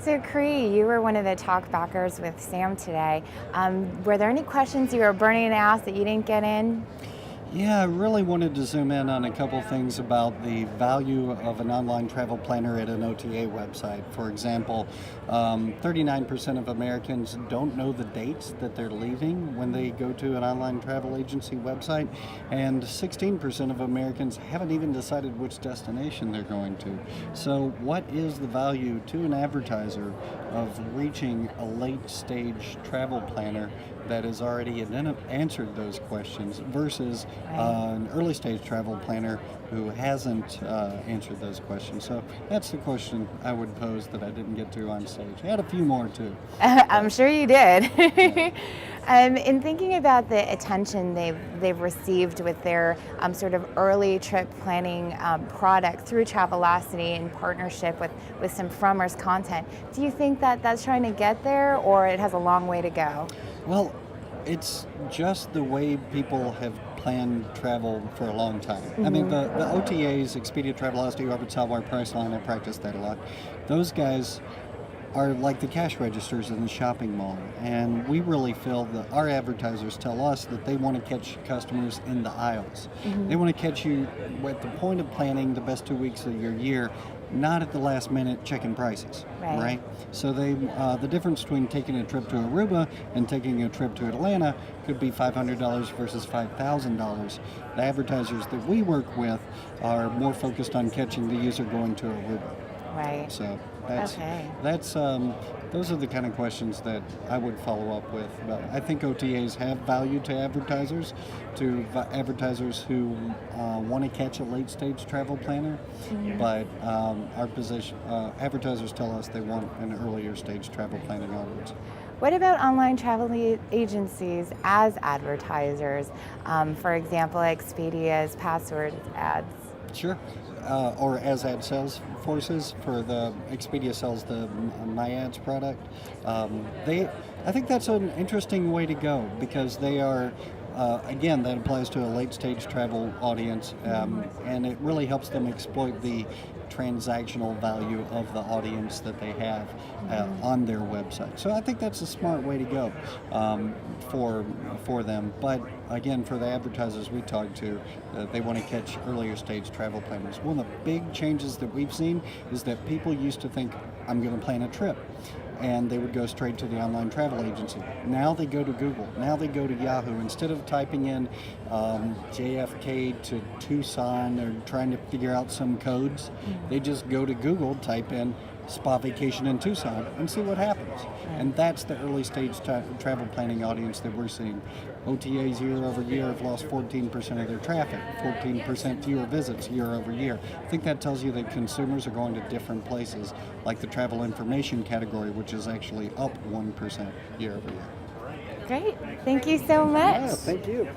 So, Cree, you were one of the talkbackers with Sam today. Were there any questions you were burning to ask that you didn't get in? Yeah, I really wanted to zoom in on a couple things about the value of an online travel planner at an OTA website. For example, 39% of Americans don't know the dates that they're leaving when they go to an online travel agency website, and 16% of Americans haven't even decided which destination they're going to. So, what is the value to an advertiser of reaching a late stage travel planner that has already answered those questions versus an early stage travel planner who hasn't answered those questions? So that's the question I would pose that I didn't get to on stage. I had a few more too. I'm sure you did. Yeah. In thinking about the attention they've received with their sort of early trip planning product through Travelocity in partnership with some Frommer's content, do you think that that's trying to get there, or it has a long way to go? Well, it's just the way people have planned travel for a long time. I mean, the OTAs, Expedia, Travelocity, Orbit, Salwire, Priceline, I practice that a lot. Those guys are like the cash registers in the shopping mall, and we really feel that our advertisers tell us that they want to catch customers in the aisles. They want to catch you at the point of planning the best 2 weeks of your year, not at the last minute checking prices, right? So the difference between taking a trip to Aruba and taking a trip to Atlanta could be $500 versus $5,000. The advertisers that we work with are more focused on catching the user going to Aruba. Right. So that's those are the kind of questions that I would follow up with. But I think OTAs have value to advertisers, who want to catch a late stage travel planner. But our position, advertisers tell us they want an earlier stage travel planning audience. What about online travel agencies as advertisers? For example, Expedia's password ads. Sure. Or as ad sales forces for the Expedia sells the My Ads product. I think that's an interesting way to go because they are, again, that applies to a late stage travel audience, and it really helps them exploit the transactional value of the audience that they have on their website. So I think that's a smart way to go for them. But again, for the advertisers we talk to, they want to catch earlier stage travel planners. One of the big changes that we've seen is that people used to think, I'm going to plan a trip, and they would go straight to the online travel agency. Now they go to Google. Now they go to Yahoo. Instead of typing in JFK to Tucson or trying to figure out some codes, they just go to Google, type in spa vacation in Tucson, and see what happens. And that's the early stage travel planning audience that we're seeing. OTAs year over year have lost 14% of their traffic, 14% fewer visits year over year. I think that tells you that consumers are going to different places, like the travel information category, which is actually up 1% year over year. Great. Thank you so much. Yeah, thank you.